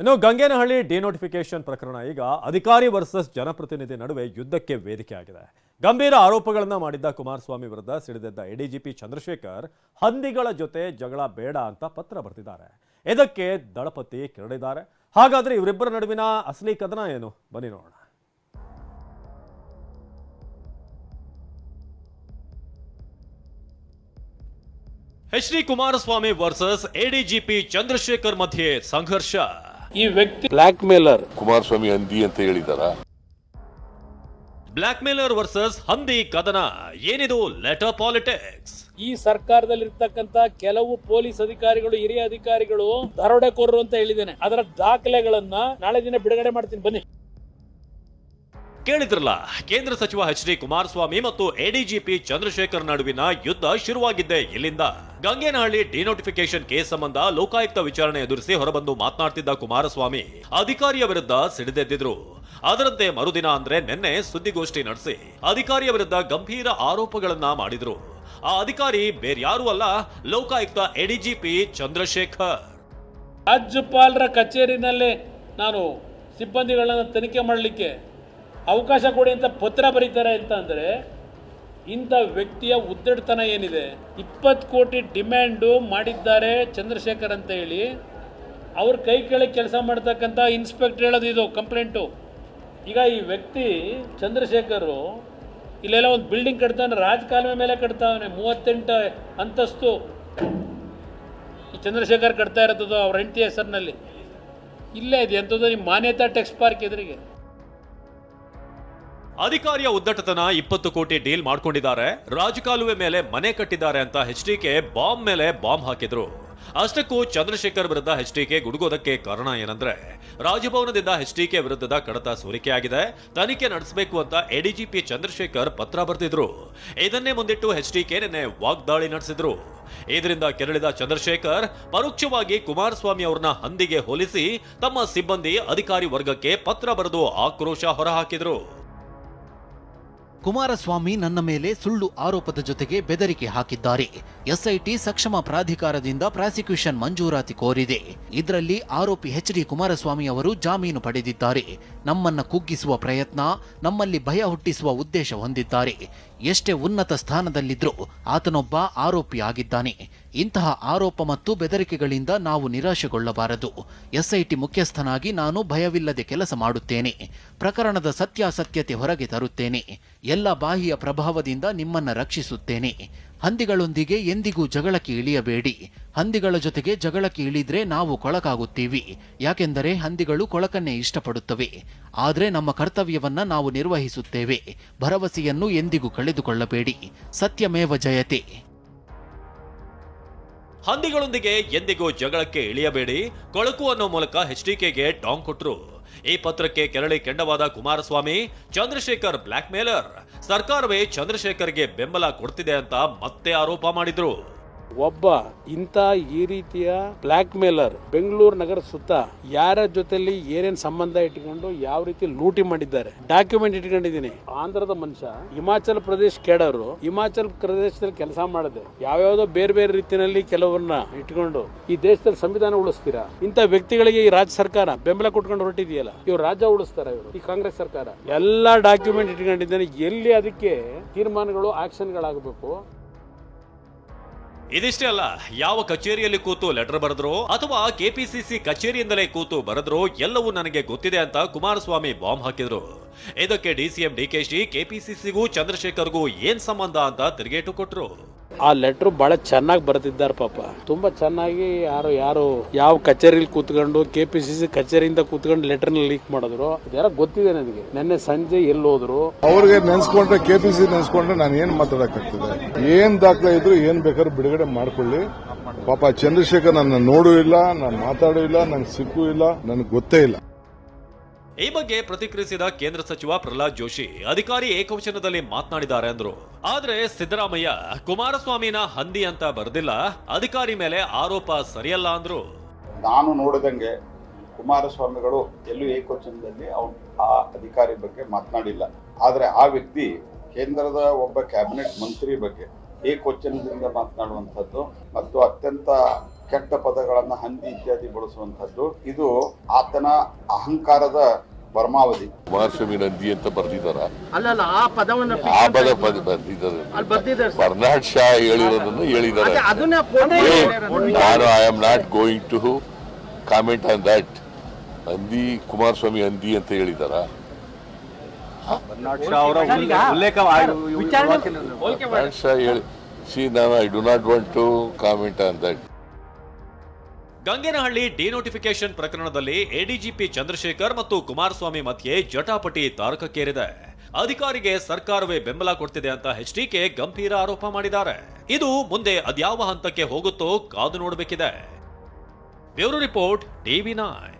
ಇನ್ನು ಗಂಗೇನಹಳ್ಳಿ ಡಿನೋಟಿಫಿಕೇಶನ್ ಪ್ರಕರಣ ಈಗ ಅಧಿಕಾರಿ ವರ್ಸಸ್ ಜನಪ್ರತಿನಿಧಿ ನಡುವೆ ಯುದ್ಧಕ್ಕೆ ವೇದಿಕೆ ಆಗಿದೆ. ಗಂಭೀರ ಆರೋಪಗಳನ್ನು ಮಾಡಿದ್ದ ಕುಮಾರಸ್ವಾಮಿ ವಿರುದ್ಧ ಸಿಡಿದೆದ್ದ ಎಡಿಜಿಪಿ ಚಂದ್ರಶೇಖರ್ ಹಂದಿಗಳ ಜೊತೆ ಜಗಳ ಬೇಡ ಅಂತ ಪತ್ರ ಬರೆದಿದ್ದಾರೆ. ಇದಕ್ಕೆ ದಳಪತಿ ಕೆರಳಿದ್ದಾರೆ. ಹಾಗಾದ್ರೆ ಇವರಿಬ್ಬರ ನಡುವಿನ ಅಸಲಿ ಕದನ ಏನು? ಬನ್ನಿ ನೋಡೋಣ. H D Kumaraswamy versus ADGP Chandrashekar ಮಧ್ಯೆ ಸಂಘರ್ಷ. ಈ ವ್ಯಕ್ತಿ ಬ್ಲಾಕ್ ಮೇಲರ್ ಕುಮಾರಸ್ವಾಮಿ ಹಂದಿ ಅಂತ ಹೇಳಿದಾರ. ಬ್ಲಾಕ್ ಮೇಲರ್ ವರ್ಸಸ್ ಹಂದಿ ಕದನ ಏನಿದು? Letter politics. ಈ ಸರ್ಕಾರದಲ್ಲಿರ್ತಕ್ಕಂತ ಕೆಲವು ಪೊಲೀಸ್ ಅಧಿಕಾರಿಗಳು, ಹಿರಿಯ ಅಧಿಕಾರಿಗಳು ದರೋಡೆಕೋರರು ಅಂತ ಹೇಳಿದ್ದೇನೆ. ಅದರ ದಾಖಲೆಗಳನ್ನ ನಾಳೆ ದಿನ ಬಿಡುಗಡೆ ಮಾಡ್ತೀನಿ, ಬನ್ನಿ. ಕೇಳಿದ್ರಲ್ಲ, ಕೇಂದ್ರ ಸಚಿವ ಎಚ್ ಡಿ ಕುಮಾರಸ್ವಾಮಿ ಮತ್ತು ಎಡಿಜಿಪಿ ಚಂದ್ರಶೇಖರ್ ನಡುವಿನ ಯುದ್ಧ ಶುರುವಾಗಿದ್ದೆ ಇಲ್ಲಿಂದ. ಗಂಗೇನಹಳ್ಳಿ ಡಿನೋಟಿಫಿಕೇಶನ್ ಕೇಸ್ ಸಂಬಂಧ ಲೋಕಾಯುಕ್ತ ವಿಚಾರಣೆ ಎದುರಿಸಿ ಹೊರಬಂದು ಮಾತನಾಡ್ತಿದ್ದ ಕುಮಾರಸ್ವಾಮಿ ಅಧಿಕಾರಿಯ ವಿರುದ್ಧ ಸಿಡಿದೆದ್ದಿದ್ರು. ಅದರಂತೆ ಮರುದಿನ ಅಂದ್ರೆ ನಿನ್ನೆ ಸುದ್ದಿಗೋಷ್ಠಿ ನಡೆಸಿ ಅಧಿಕಾರಿಯ ವಿರುದ್ಧ ಗಂಭೀರ ಆರೋಪಗಳನ್ನ ಮಾಡಿದ್ರು. ಆ ಅಧಿಕಾರಿ ಬೇರ್ಯಾರೂ ಅಲ್ಲ, ಲೋಕಾಯುಕ್ತ ಎಡಿಜಿಪಿ ಚಂದ್ರಶೇಖರ್. ರಾಜ್ಯಪಾಲರ ಕಚೇರಿನಲ್ಲಿ ನಾನು ಸಿಬ್ಬಂದಿಗಳನ್ನ ತನಿಖೆ ಮಾಡಲಿಕ್ಕೆ ಅವಕಾಶ ಕೊಡಿ ಅಂತ ಪತ್ರ ಬರೀತಾರೆ ಅಂತ ಅಂದರೆ ಇಂಥ ವ್ಯಕ್ತಿಯ ಉದ್ದಟತನ ಏನಿದೆ. 20 ಕೋಟಿ ಡಿಮ್ಯಾಂಡು ಮಾಡಿದ್ದಾರೆ ಚಂದ್ರಶೇಖರ್ ಅಂತ ಹೇಳಿ ಅವ್ರ ಕೈ ಕೆಳಗೆ ಕೆಲಸ ಮಾಡ್ತಕ್ಕಂಥ ಇನ್ಸ್ಪೆಕ್ಟರ್ ಹೇಳೋದು ಇದು ಕಂಪ್ಲೇಂಟು. ಈಗ ಈ ವ್ಯಕ್ತಿ ಚಂದ್ರಶೇಖರು ಇಲ್ಲೆಲ್ಲ ಒಂದು ಬಿಲ್ಡಿಂಗ್ ಕಟ್ತಾನೆ, ರಾಜಕಾಲುವೆ ಮೇಲೆ ಕಟ್ತಾವನೆ, 38 ಅಂತಸ್ತು ಈ ಚಂದ್ರಶೇಖರ್ ಕಟ್ತಾ ಇರೋದು ಅವ್ರ ಹೆಂಡತಿ ಹೆಸರಿನಲ್ಲಿ. ಇಲ್ಲೇ ಇದೆ ಎಂಥದ್ದು ನಿಮ್ಮ ಮಾನ್ಯತಾ ಟೆಕ್ಸ್ ಪಾರ್ಕ್ ಎದುರಿಗೆ. ಅಧಿಕಾರಿಯ ಉದ್ದಟತನ 20 ಕೋಟಿ ಡೀಲ್ ಮಾಡ್ಕೊಂಡಿದ್ದಾರೆ, ರಾಜಕಾಲುವೆ ಮೇಲೆ ಮನೆ ಕಟ್ಟಿದ್ದಾರೆ ಅಂತ ಎಚ್ಡಿಕೆ ಬಾಂಬ್ ಮೇಲೆ ಬಾಂಬ್ ಹಾಕಿದ್ರು. ಅಷ್ಟಕ್ಕೂ ಚಂದ್ರಶೇಖರ್ ವಿರುದ್ಧ ಎಚ್ಡಿಕೆ ಗುಡುಗೋದಕ್ಕೆ ಕಾರಣ ಏನಂದ್ರೆ ರಾಜಭವನದಿಂದ ಎಚ್ಡಿಕೆ ವಿರುದ್ಧದ ಕಡತ ಸೋರಿಕೆಯಾಗಿದೆ, ತನಿಖೆ ನಡೆಸಬೇಕು ಅಂತ ಎಡಿಜಿಪಿ ಚಂದ್ರಶೇಖರ್ ಪತ್ರ ಬರೆದಿದ್ರು. ಇದನ್ನೇ ಮುಂದಿಟ್ಟು ಎಚ್ಡಿಕೆ ನಿನ್ನೆ ವಾಗ್ದಾಳಿ ನಡೆಸಿದ್ರು. ಇದರಿಂದ ಕೆರಳಿದ ಚಂದ್ರಶೇಖರ್ ಪರೋಕ್ಷವಾಗಿ ಕುಮಾರಸ್ವಾಮಿ ಅವರನ್ನ ಹಂದಿಗೆ ಹೋಲಿಸಿ ತಮ್ಮ ಸಿಬ್ಬಂದಿ ಅಧಿಕಾರಿ ವರ್ಗಕ್ಕೆ ಪತ್ರ ಬರೆದು ಆಕ್ರೋಶ ಹೊರಹಾಕಿದ್ರು. ಕುಮಾರಸ್ವಾಮಿ ನನ್ನ ಮೇಲೆ ಸುಳ್ಳು ಆರೋಪದ ಜೊತೆಗೆ ಬೆದರಿಕೆ ಹಾಕಿದ್ದಾರೆ. ಎಸ್ಐಟಿ ಸಕ್ಷಮ ಪ್ರಾಧಿಕಾರದಿಂದ ಪ್ರಾಸಿಕ್ಯೂಷನ್ ಮಂಜೂರಾತಿ ಕೋರಿದೆ. ಇದರಲ್ಲಿ ಆರೋಪಿ ಎಚ್ ಡಿ ಕುಮಾರಸ್ವಾಮಿ ಅವರು ಜಾಮೀನು ಪಡೆದಿದ್ದಾರೆ. ನಮ್ಮನ್ನ ಕುಗ್ಗಿಸುವ ಪ್ರಯತ್ನ, ನಮ್ಮಲ್ಲಿ ಭಯ ಹುಟ್ಟಿಸುವ ಉದ್ದೇಶ ಹೊಂದಿದ್ದಾರೆ. ಎಷ್ಟೇ ಉನ್ನತ ಸ್ಥಾನದಲ್ಲಿದ್ರೂ ಆತನೊಬ್ಬ ಆರೋಪಿ ಆಗಿದ್ದಾನೆ. ಇಂತಹ ಆರೋಪ ಮತ್ತು ಬೆದರಿಕೆಗಳಿಂದ ನಾವು ನಿರಾಶೆಗೊಳ್ಳಬಾರದು. ಎಸ್ಐಟಿ ಮುಖ್ಯಸ್ಥನಾಗಿ ನಾನು ಭಯವಿಲ್ಲದೆ ಕೆಲಸ ಮಾಡುತ್ತೇನೆ. ಪ್ರಕರಣದ ಸತ್ಯಾಸತ್ಯತೆ ಹೊರಗೆ ತರುತ್ತೇನೆ. ಎಲ್ಲ ಬಾಹ್ಯ ಪ್ರಭಾವದಿಂದ ನಿಮ್ಮನ್ನ ರಕ್ಷಿಸುತ್ತೇನೆ. ಹಂದಿಗಳೊಂದಿಗೆ ಎಂದಿಗೂ ಜಗಳಕ್ಕೆ ಇಳಿಯಬೇಡಿ. ಹಂದಿಗಳ ಜೊತೆಗೆ ಜಗಳಕ್ಕೆ ಇಳಿದ್ರೆ ನಾವು ಕೊಳಕಾಗುತ್ತೀವಿ. ಯಾಕೆಂದರೆ ಹಂದಿಗಳು ಕೊಳಕನ್ನೇ ಇಷ್ಟಪಡುತ್ತವೆ. ಆದರೆ ನಮ್ಮ ಕರ್ತವ್ಯವನ್ನ ನಾವು ನಿರ್ವಹಿಸುತ್ತೇವೆ. ಭರವಸೆಯನ್ನು ಎಂದಿಗೂ ಕಳೆದುಕೊಳ್ಳಬೇಡಿ. ಸತ್ಯಮೇವ ಜಯತೆ. ಹಂದಿಗಳೊಂದಿಗೆ ಎಂದಿಗೂ ಜಗಳಕ್ಕೆ ಇಳಿಯಬೇಡಿ, ಕೊಳಕು ಅನ್ನೋ ಮೂಲಕ ಎಚ್ಡಿಕೆಗೆ ಟಾಂಗ್ ಕೊಟ್ರು. ಈ ಪತ್ರಕ್ಕೆ ಕೆರಳಿ ಕೆಂಡವಾದ ಕುಮಾರಸ್ವಾಮಿ, ಚಂದ್ರಶೇಖರ್ ಬ್ಲಾಕ್ ಮೇಲರ್, ಸರ್ಕಾರವೇ ಚಂದ್ರಶೇಖರ್ಗೆ ಬೆಂಬಲ ಕೊಡ್ತಿದೆ ಅಂತ ಮತ್ತೆ ಆರೋಪ ಮಾಡಿದ್ರು. ಒಬ್ಬ ಇಂಥ ಈ ರೀತಿಯ ಬ್ಲಾಕ್ ಮೇಲರ್ ಬೆಂಗಳೂರು ನಗರ ಸುತ್ತ ಯಾರ ಜೊತೆಲಿ ಏನೇನ್ ಸಂಬಂಧ ಇಟ್ಕೊಂಡು ಯಾವ ರೀತಿ ಲೂಟಿ ಮಾಡಿದ್ದಾರೆ ಡಾಕ್ಯುಮೆಂಟ್ ಇಟ್ಕೊಂಡಿದ್ದೀನಿ. ಆಂಧ್ರದ ಮನುಷ್ಯ, ಹಿಮಾಚಲ ಪ್ರದೇಶ ಕೇಡೋರು, ಹಿಮಾಚಲ ಪ್ರದೇಶದಲ್ಲಿ ಕೆಲಸ ಮಾಡದೆ ಯಾವ್ಯಾವ್ದೋ ಬೇರೆ ಬೇರೆ ರೀತಿಯಲ್ಲಿ ಕೆಲವರನ್ನ ಇಟ್ಕೊಂಡು ಈ ದೇಶದಲ್ಲಿ ಸಂವಿಧಾನ ಉಳಿಸ್ತೀರಾ? ಇಂಥ ವ್ಯಕ್ತಿಗಳಿಗೆ ಈ ರಾಜ್ಯ ಸರ್ಕಾರ ಬೆಂಬಲ ಕೊಟ್ಕೊಂಡು ಹೊರಟಿದೆಯಲ್ಲ, ಇವ್ರು ರಾಜ್ಯ ಉಳಿಸ್ತಾರ? ಇವರು ಈ ಕಾಂಗ್ರೆಸ್ ಸರ್ಕಾರ ಎಲ್ಲಾ ಡಾಕ್ಯುಮೆಂಟ್ ಇಟ್ಕೊಂಡಿದ್ದಾನೆ. ಎಲ್ಲಿ ಅದಕ್ಕೆ ತೀರ್ಮಾನಗಳು ಆಕ್ಷನ್ಗಳಾಗಬೇಕು? ಇದಿಷ್ಟೇ ಅಲ್ಲ, ಯಾವ ಕಚೇರಿಯಲ್ಲಿ ಕೂತು ಲೆಟರ್ ಬರೆದ್ರೋ ಅಥವಾ ಕೆಪಿಸಿಸಿ ಕಚೇರಿಯಿಂದಲೇ ಕೂತು ಬರೆದ್ರೋ ಎಲ್ಲವೂ ನನಗೆ ಗೊತ್ತಿದೆ ಅಂತ ಕುಮಾರಸ್ವಾಮಿ ಬಾಂಬ್ ಹಾಕಿದ್ರು. ಇದಕ್ಕೆ ಡಿಸಿಎಂ ಡಿಕೆಶಿ ಕೆಪಿಸಿಸಿಗೂ ಚಂದ್ರಶೇಖರ್ಗೂ ಏನ್ ಸಂಬಂಧ ಅಂತ ತಿರುಗೇಟು ಕೊಟ್ರು. ಆ ಲೆಟರ್ ಬಹಳ ಚೆನ್ನಾಗಿ ಬರೆದಿದ್ದಾರೆ ಪಾಪ, ತುಂಬಾ ಚೆನ್ನಾಗಿ. ಯಾರು ಯಾವ ಕಚೇರಿಲಿ ಕೂತ್ಕೊಂಡು ಕೆಪಿಸಿಸಿ ಕಚೇರಿಯಿಂದ ಕೂತ್ಕೊಂಡು ಲೆಟರ್ ಲೀಕ್ ಮಾಡಿದ್ರು ಯಾರೋ ಗೊತ್ತಿದೆ ನನಗೆ. ನಿನ್ನೆ ಸಂಜೆ ಎಲ್ಲಿ ಹೋದ್ರು ಅವ್ರಿಗೆ ನೆನ್ಸ್ಕೊಂಡ್ರೆ, ಕೆಪಿಸಿ ನೆನ್ಸ್ಕೊಂಡ್ರೆ ನಾನು ಏನ್ ಮಾತಾಡಕ್ಕಾಗ್ತದೆ? ಏನ್ ದಾಖಲೆ ಇದ್ರು ಏನ್ ಬೇಕಾದ್ರೂ ಬಿಡುಗಡೆ ಮಾಡ್ಕೊಳ್ಳಿ. ಪಾಪ ಚಂದ್ರಶೇಖರ್ ನನ್ನ ನೋಡೂ ಇಲ್ಲ, ನಾನು ಮಾತಾಡೂ ಇಲ್ಲ, ನನ್ಗೆ ಸಿಕ್ಕೂ ಇಲ್ಲ, ನನಗೆ ಗೊತ್ತೇ ಇಲ್ಲ. ಈ ಬಗ್ಗೆ ಪ್ರತಿಕ್ರಿಯಿಸಿದ ಕೇಂದ್ರ ಸಚಿವ ಪ್ರಹ್ಲಾದ್ ಜೋಶಿ, ಅಧಿಕಾರಿ ಏಕವಚನದಲ್ಲಿ ಮಾತನಾಡಿದ್ದಾರೆ ಅಂದ್ರು. ಆದ್ರೆ ಸಿದ್ದರಾಮಯ್ಯ ಕುಮಾರಸ್ವಾಮಿನ ಹಂದಿ ಅಂತ ಬರೆದಿಲ್ಲ, ಅಧಿಕಾರಿ ಮೇಲೆ ಆರೋಪ ಸರಿಯಲ್ಲ ಅಂದ್ರು. ನಾನು ನೋಡಿದಂಗೆ ಕುಮಾರಸ್ವಾಮಿಗಳು ಎಲ್ಲೂ ಏಕವಚನದಲ್ಲಿ ಆ ಅಧಿಕಾರಿ ಬಗ್ಗೆ ಮಾತನಾಡಿಲ್ಲ. ಆದ್ರೆ ಆ ವ್ಯಕ್ತಿ ಕೇಂದ್ರದ ಒಬ್ಬ ಕ್ಯಾಬಿನೆಟ್ ಮಂತ್ರಿ ಬಗ್ಗೆ ಏಕವಚನದಿಂದ ಮಾತನಾಡುವಂಥದ್ದು ಮತ್ತು ಅತ್ಯಂತ ಕೆಟ್ಟ ಪದಗಳನ್ನ ಹಂದಿ ಇತ್ಯಾದಿ ಬಳಸುವಂತದ್ದು ಇದು ಆತನ ಅಹಂಕಾರದ ಪರಮಾವಧಿ. ಕುಮಾರಸ್ವಾಮಿ ನಂದಿ ಅಂತ ಬರ್ದಿದಾರ, ಅಲ್ಲ ಆ ಪದವನ್ನು ಆ ಪದ ಬರ್ದಿದ್ದಾರೆ. ಬರ್ನಾಡ್ ಶಾ ಹೇಳಿರೋದನ್ನು ಹೇಳಿದ್ದಾರೆ. ನಾನು I am not going to comment on that. ಹಂದಿ ಕುಮಾರಸ್ವಾಮಿ ಹಂದಿ ಅಂತ ಹೇಳಿದಾರ. ಬರ್ನಾಡ್ ಶಾ ಹೇಳಿ ನಾನು I do not want to comment on that. Gangenahalli denotification ಪ್ರಕರಣದಲ್ಲಿ ಎಡಿಜಿಪಿ ಚಂದ್ರಶೇಖರ್ ಮತ್ತು ಕುಮಾರಸ್ವಾಮಿ ಮಧ್ಯೆ ಜಟಾಪಟಿ ತಾರಕಕ್ಕೇರಿದೆ. ಅಧಿಕಾರಿಗೆ ಸರ್ಕಾರವೇ ಬೆಂಬಲ ಕೊಡ್ತಿದೆ ಅಂತ ಎಚ್ಡಿಕೆ ಗಂಭೀರ ಆರೋಪ ಮಾಡಿದ್ದಾರೆ. ಇದು ಮುಂದೆ ಅದ್ಯಾವ ಹಂತಕ್ಕೆ ಹೋಗುತ್ತೋ ಕಾದು ನೋಡಬೇಕಿದೆ. Bureau report, TV9.